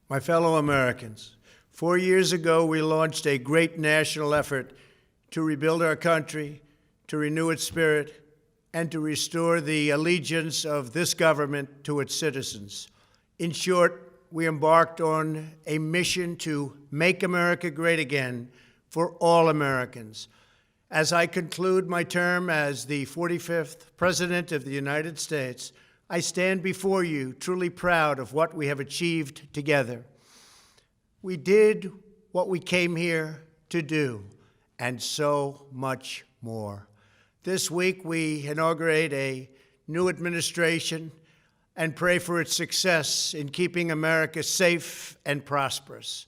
My fellow Americans, 4 years ago, we launched a great national effort to rebuild our country, to renew its spirit, and to restore the allegiance of this government to its citizens. In short, we embarked on a mission to make America great again for all Americans. As I conclude my term as the 45th President of the United States, I stand before you truly proud of what we have achieved together. We did what we came here to do, and so much more. This week, we inaugurate a new administration and pray for its success in keeping America safe and prosperous.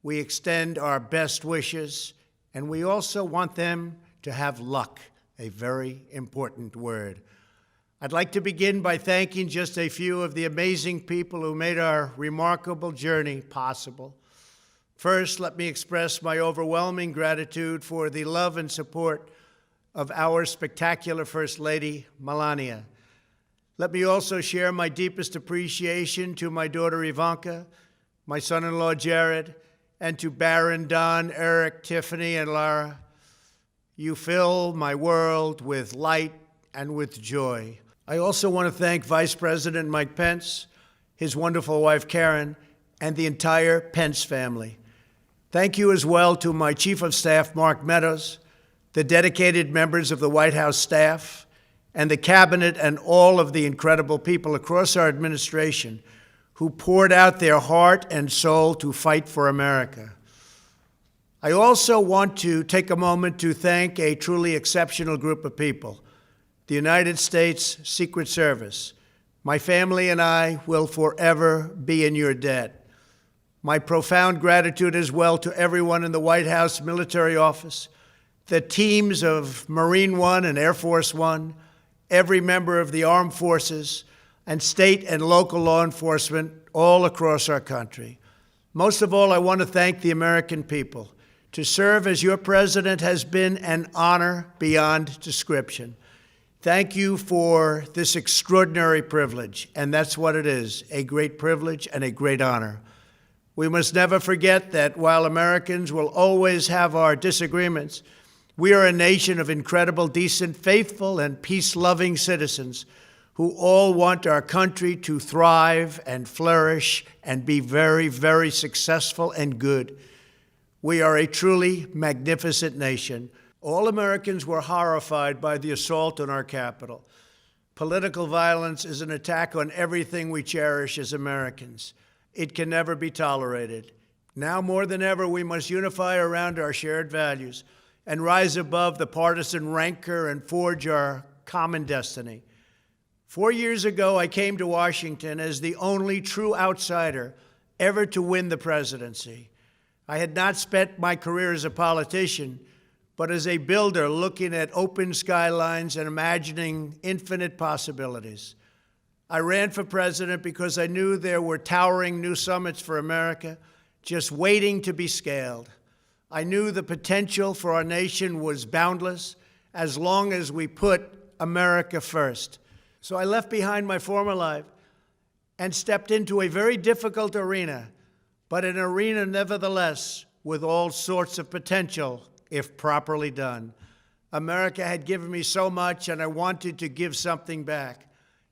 We extend our best wishes, and we also want them to have luck, a very important word. I'd like to begin by thanking just a few of the amazing people who made our remarkable journey possible. First, let me express my overwhelming gratitude for the love and support of our spectacular First Lady, Melania. Let me also share my deepest appreciation to my daughter Ivanka, my son-in-law Jared, and to Barron, Don, Eric, Tiffany, and Lara. You fill my world with light and with joy. I also want to thank Vice President Mike Pence, his wonderful wife Karen, and the entire Pence family. Thank you as well to my Chief of Staff, Mark Meadows, the dedicated members of the White House staff, and the cabinet, and all of the incredible people across our administration who poured out their heart and soul to fight for America. I also want to take a moment to thank a truly exceptional group of people, the United States Secret Service. My family and I will forever be in your debt. My profound gratitude as well to everyone in the White House Military Office, the teams of Marine One and Air Force One, every member of the armed forces, and state and local law enforcement all across our country. Most of all, I want to thank the American people. To serve as your president has been an honor beyond description. Thank you for this extraordinary privilege, and that's what it is, a great privilege and a great honor. We must never forget that while Americans will always have our disagreements, we are a nation of incredible, decent, faithful, and peace-loving citizens who all want our country to thrive and flourish and be very, very successful and good. We are a truly magnificent nation. All Americans were horrified by the assault on our Capitol. Political violence is an attack on everything we cherish as Americans. It can never be tolerated. Now more than ever, we must unify around our shared values and rise above the partisan rancor and forge our common destiny. 4 years ago, I came to Washington as the only true outsider ever to win the presidency. I had not spent my career as a politician, but as a builder looking at open skylines and imagining infinite possibilities. I ran for president because I knew there were towering new summits for America just waiting to be scaled. I knew the potential for our nation was boundless as long as we put America first. So I left behind my former life and stepped into a very difficult arena, but an arena nevertheless with all sorts of potential if properly done. America had given me so much, and I wanted to give something back.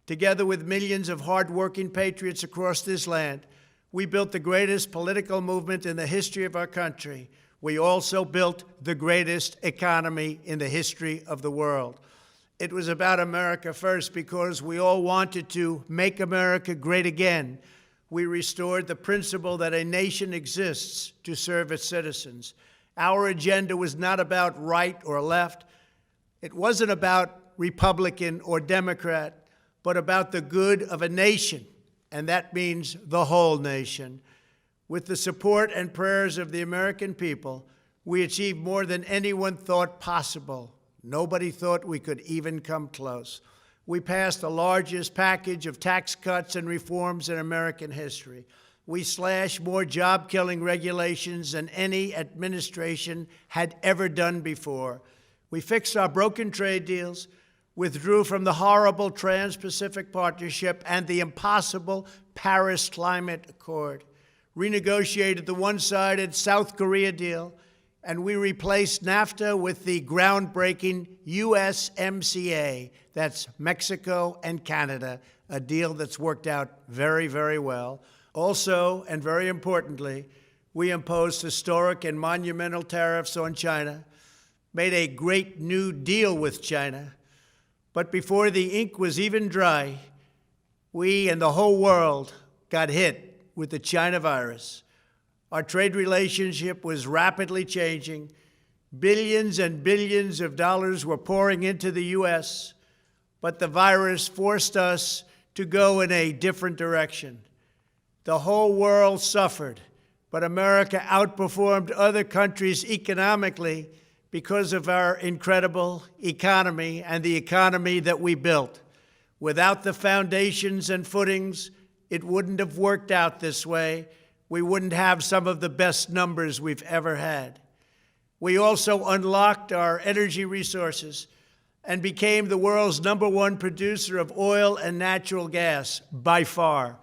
Together with millions of hardworking patriots across this land, we built the greatest political movement in the history of our country. We also built the greatest economy in the history of the world. It was about America first because we all wanted to make America great again. We restored the principle that a nation exists to serve its citizens. Our agenda was not about right or left. It wasn't about Republican or Democrat, but about the good of a nation, and that means the whole nation. With the support and prayers of the American people, we achieved more than anyone thought possible. Nobody thought we could even come close. We passed the largest package of tax cuts and reforms in American history. We slashed more job-killing regulations than any administration had ever done before. We fixed our broken trade deals, withdrew from the horrible Trans-Pacific Partnership and the impossible Paris Climate Accord, renegotiated the one-sided South Korea deal, and we replaced NAFTA with the groundbreaking USMCA. That's Mexico and Canada, a deal that's worked out very, very well. Also, and very importantly, we imposed historic and monumental tariffs on China, made a great new deal with China. But before the ink was even dry, we and the whole world got hit with the China virus. Our trade relationship was rapidly changing. Billions and billions of dollars were pouring into the U.S., but the virus forced us to go in a different direction. The whole world suffered, but America outperformed other countries economically because of our incredible economy and the economy that we built. Without the foundations and footings, it wouldn't have worked out this way. We wouldn't have some of the best numbers we've ever had. We also unlocked our energy resources and became the world's #1 producer of oil and natural gas, by far.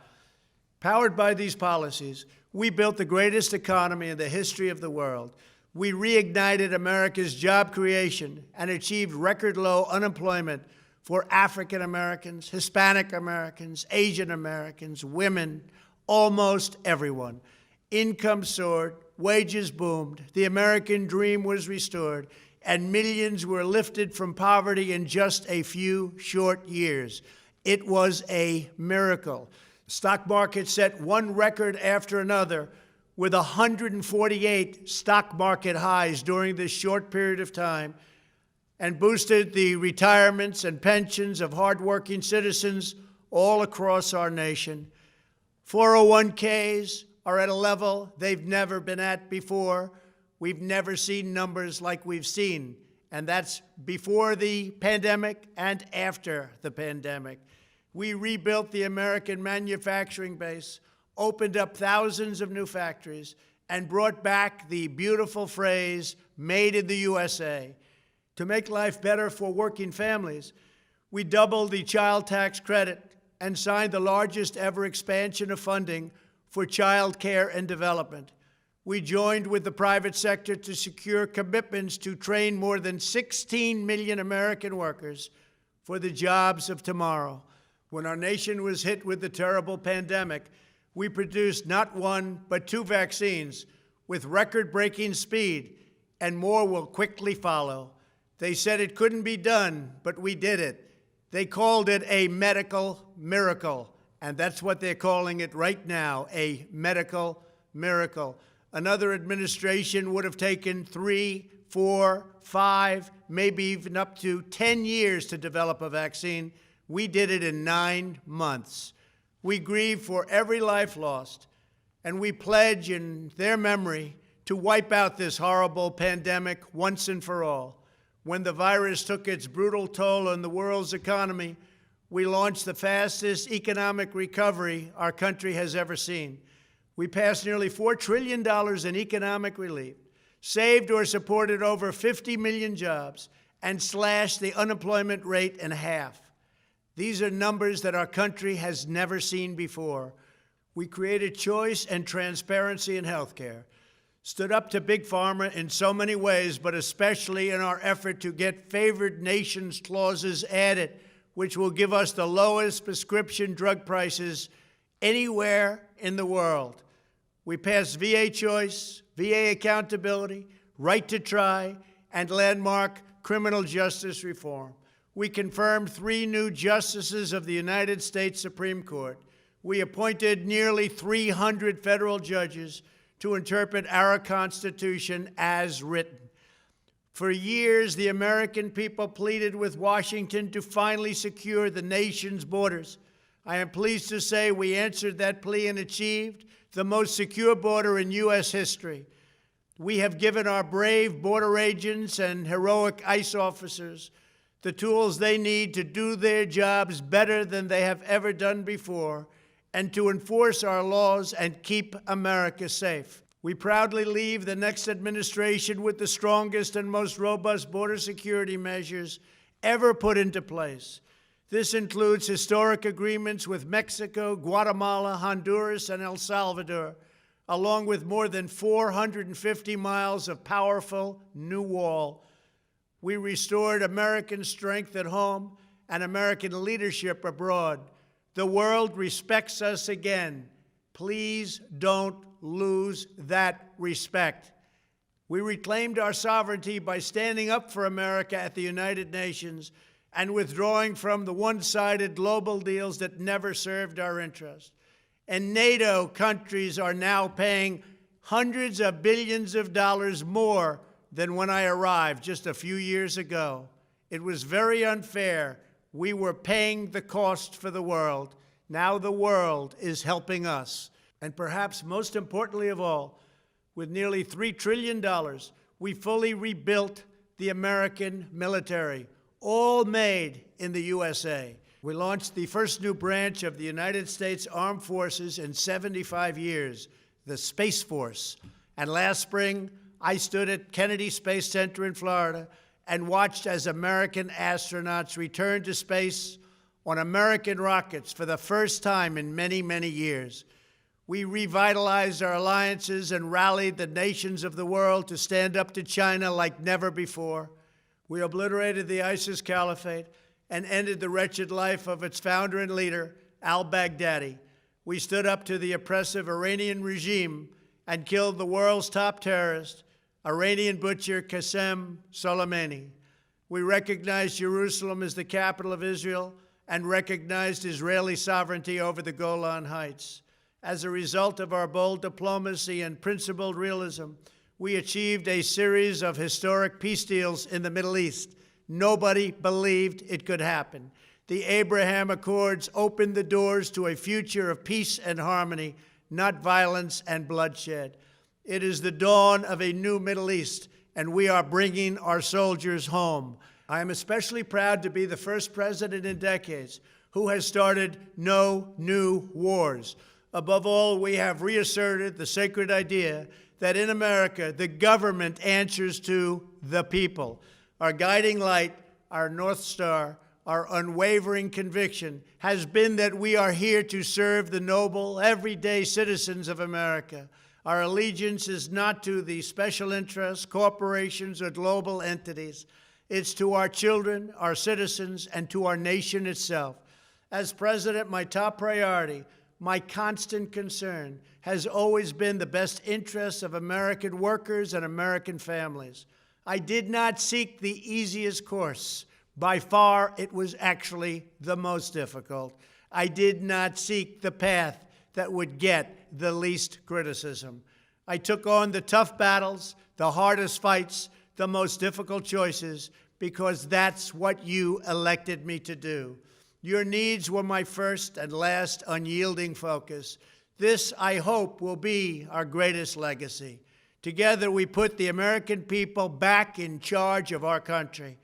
Powered by these policies, we built the greatest economy in the history of the world. We reignited America's job creation and achieved record low unemployment for African Americans, Hispanic Americans, Asian Americans, women, almost everyone. Income soared, wages boomed, the American dream was restored, and millions were lifted from poverty in just a few short years. It was a miracle. The stock market set one record after another, with 148 stock market highs during this short period of time, and boosted the retirements and pensions of hardworking citizens all across our nation. 401ks are at a level they've never been at before. We've never seen numbers like we've seen, and that's before the pandemic and after the pandemic. We rebuilt the American manufacturing base, opened up thousands of new factories, and brought back the beautiful phrase, "Made in the USA." To make life better for working families, we doubled the child tax credit and signed the largest ever expansion of funding for child care and development. We joined with the private sector to secure commitments to train more than 16 million American workers for the jobs of tomorrow. When our nation was hit with the terrible pandemic, we produced not one, but 2 vaccines with record-breaking speed, and more will quickly follow. They said it couldn't be done, but we did it. They called it a medical miracle, and that's what they're calling it right now, a medical miracle. Another administration would have taken 3, 4, 5, maybe even up to 10 years to develop a vaccine. We did it in 9 months. We grieve for every life lost, and we pledge in their memory to wipe out this horrible pandemic once and for all. When the virus took its brutal toll on the world's economy, we launched the fastest economic recovery our country has ever seen. We passed nearly $4 trillion in economic relief, saved or supported over 50 million jobs, and slashed the unemployment rate in half. These are numbers that our country has never seen before. We created choice and transparency in healthcare, stood up to Big Pharma in so many ways, but especially in our effort to get favored nations clauses added, which will give us the lowest prescription drug prices anywhere in the world. We passed VA choice, VA accountability, right to try, and landmark criminal justice reform. We confirmed 3 new justices of the United States Supreme Court. We appointed nearly 300 federal judges to interpret our Constitution as written. For years, the American people pleaded with Washington to finally secure the nation's borders. I am pleased to say we answered that plea and achieved the most secure border in U.S. history. We have given our brave border agents and heroic ICE officers the tools they need to do their jobs better than they have ever done before, and to enforce our laws and keep America safe. We proudly leave the next administration with the strongest and most robust border security measures ever put into place. This includes historic agreements with Mexico, Guatemala, Honduras, and El Salvador, along with more than 450 miles of powerful new wall. We restored American strength at home and American leadership abroad. The world respects us again. Please don't lose that respect. We reclaimed our sovereignty by standing up for America at the United Nations and withdrawing from the one-sided global deals that never served our interest. And NATO countries are now paying hundreds of billions of dollars more than when I arrived just a few years ago. It was very unfair. We were paying the cost for the world. Now the world is helping us. And perhaps most importantly of all, with nearly $3 trillion, we fully rebuilt the American military, all made in the USA. We launched the first new branch of the United States Armed Forces in 75 years, the Space Force. And last spring, I stood at Kennedy Space Center in Florida and watched as American astronauts returned to space on American rockets for the first time in many, many years. We revitalized our alliances and rallied the nations of the world to stand up to China like never before. We obliterated the ISIS caliphate and ended the wretched life of its founder and leader, al-Baghdadi. We stood up to the oppressive Iranian regime and killed the world's top terrorist, Iranian butcher Qasem Soleimani. We recognized Jerusalem as the capital of Israel and recognized Israeli sovereignty over the Golan Heights. As a result of our bold diplomacy and principled realism, we achieved a series of historic peace deals in the Middle East. Nobody believed it could happen. The Abraham Accords opened the doors to a future of peace and harmony, not violence and bloodshed. It is the dawn of a new Middle East, and we are bringing our soldiers home. I am especially proud to be the first president in decades who has started no new wars. Above all, we have reasserted the sacred idea that in America, the government answers to the people. Our guiding light, our North Star, our unwavering conviction has been that we are here to serve the noble, everyday citizens of America. Our allegiance is not to the special interests, corporations, or global entities. It's to our children, our citizens, and to our nation itself. As president, my top priority, my constant concern, has always been the best interests of American workers and American families. I did not seek the easiest course. By far, it was actually the most difficult. I did not seek the path that would get the least criticism. I took on the tough battles, the hardest fights, the most difficult choices, because that's what you elected me to do. Your needs were my first and last unyielding focus. This, I hope, will be our greatest legacy. Together, we put the American people back in charge of our country.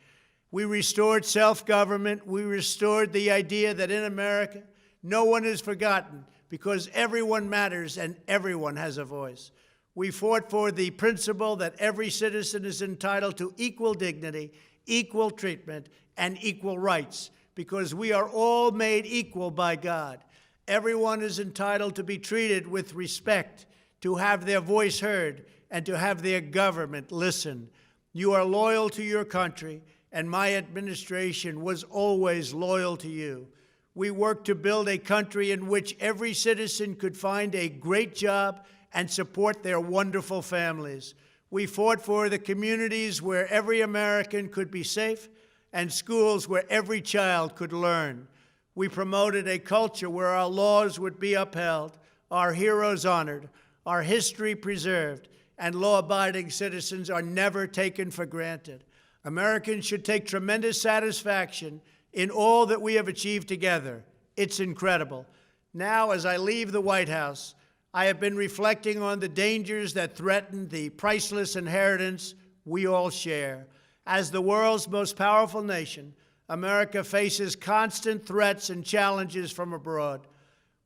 We restored self-government. We restored the idea that in America, no one is forgotten because everyone matters and everyone has a voice. We fought for the principle that every citizen is entitled to equal dignity, equal treatment, and equal rights because we are all made equal by God. Everyone is entitled to be treated with respect, to have their voice heard, and to have their government listen. You are loyal to your country, and my administration was always loyal to you. We worked to build a country in which every citizen could find a great job and support their wonderful families. We fought for the communities where every American could be safe and schools where every child could learn. We promoted a culture where our laws would be upheld, our heroes honored, our history preserved, and law-abiding citizens are never taken for granted. Americans should take tremendous satisfaction in all that we have achieved together. It's incredible. Now, as I leave the White House, I have been reflecting on the dangers that threaten the priceless inheritance we all share. As the world's most powerful nation, America faces constant threats and challenges from abroad.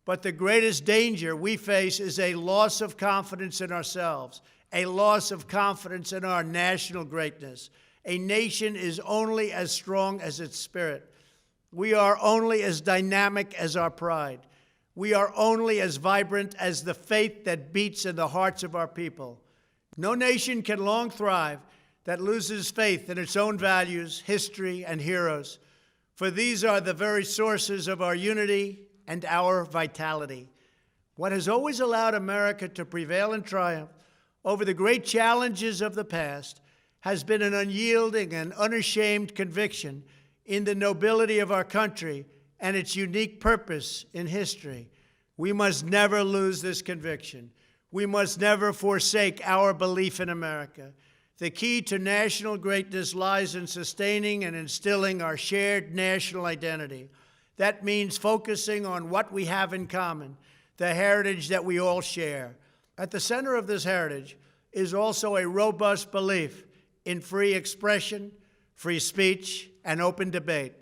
But the greatest danger we face is a loss of confidence in ourselves, a loss of confidence in our national greatness. A nation is only as strong as its spirit. We are only as dynamic as our pride. We are only as vibrant as the faith that beats in the hearts of our people. No nation can long thrive that loses faith in its own values, history, and heroes, for these are the very sources of our unity and our vitality. What has always allowed America to prevail and triumph over the great challenges of the past has been an unyielding and unashamed conviction in the nobility of our country and its unique purpose in history. We must never lose this conviction. We must never forsake our belief in America. The key to national greatness lies in sustaining and instilling our shared national identity. That means focusing on what we have in common, the heritage that we all share. At the center of this heritage is also a robust belief in free expression, free speech, and open debate.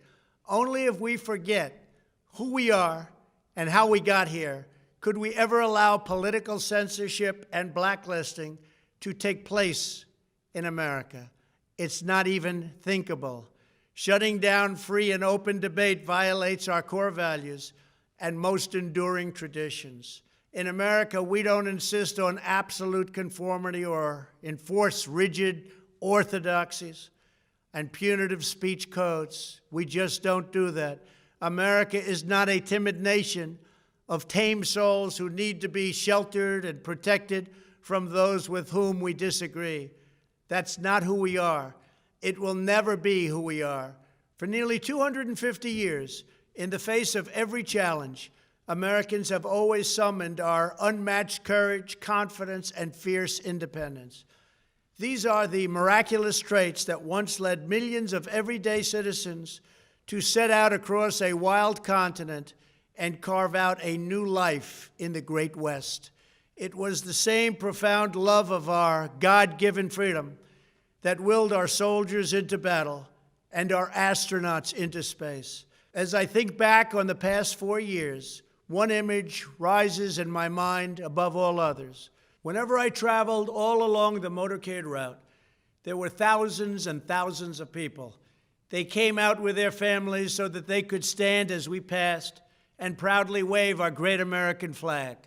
Only if we forget who we are and how we got here could we ever allow political censorship and blacklisting to take place in America. It's not even thinkable. Shutting down free and open debate violates our core values and most enduring traditions. In America, we don't insist on absolute conformity or enforce rigid orthodoxies and punitive speech codes. We just don't do that. America is not a timid nation of tame souls who need to be sheltered and protected from those with whom we disagree. That's not who we are. It will never be who we are. For nearly 250 years, in the face of every challenge, Americans have always summoned our unmatched courage, confidence, and fierce independence. These are the miraculous traits that once led millions of everyday citizens to set out across a wild continent and carve out a new life in the Great West. It was the same profound love of our God-given freedom that willed our soldiers into battle and our astronauts into space. As I think back on the past 4 years, one image rises in my mind above all others. Whenever I traveled all along the motorcade route, there were thousands and thousands of people. They came out with their families so that they could stand as we passed and proudly wave our great American flag.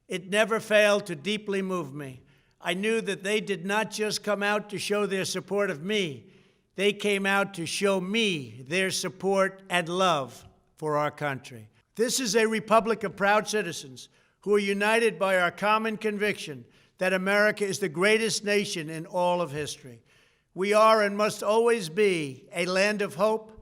It never failed to deeply move me. I knew that they did not just come out to show their support of me. They came out to show me their support and love for our country. This is a republic of proud citizens who are united by our common conviction that America is the greatest nation in all of history. We are and must always be a land of hope,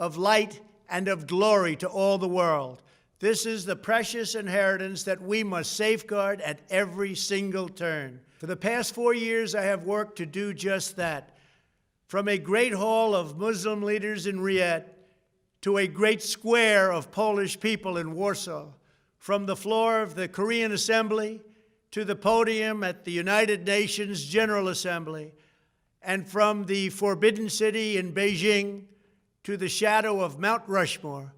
of light, and of glory to all the world. This is the precious inheritance that we must safeguard at every single turn. For the past 4 years, I have worked to do just that. From a great hall of Muslim leaders in Riyadh to a great square of Polish people in Warsaw, from the floor of the Korean Assembly to the podium at the United Nations General Assembly, and from the Forbidden City in Beijing to the shadow of Mount Rushmore,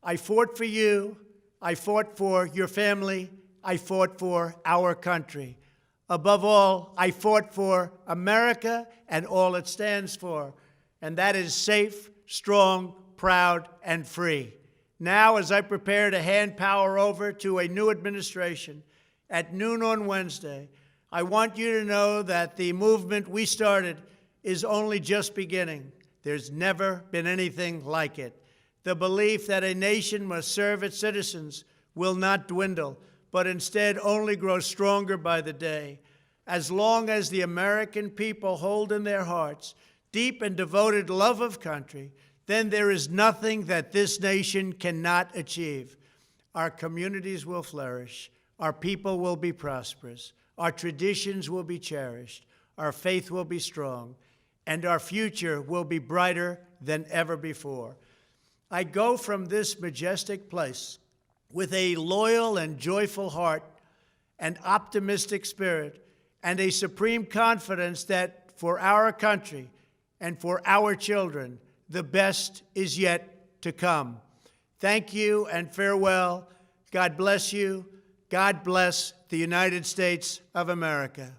I fought for you, I fought for your family, I fought for our country. Above all, I fought for America and all it stands for, and that is safe, strong, proud, and free. Now, as I prepare to hand power over to a new administration at noon on Wednesday, I want you to know that the movement we started is only just beginning. There's never been anything like it. The belief that a nation must serve its citizens will not dwindle, but instead only grow stronger by the day. As long as the American people hold in their hearts deep and devoted love of country, then there is nothing that this nation cannot achieve. Our communities will flourish, our people will be prosperous, our traditions will be cherished, our faith will be strong, and our future will be brighter than ever before. I go from this majestic place with a loyal and joyful heart, an optimistic spirit, and a supreme confidence that for our country and for our children, the best is yet to come. Thank you and farewell. God bless you. God bless the United States of America.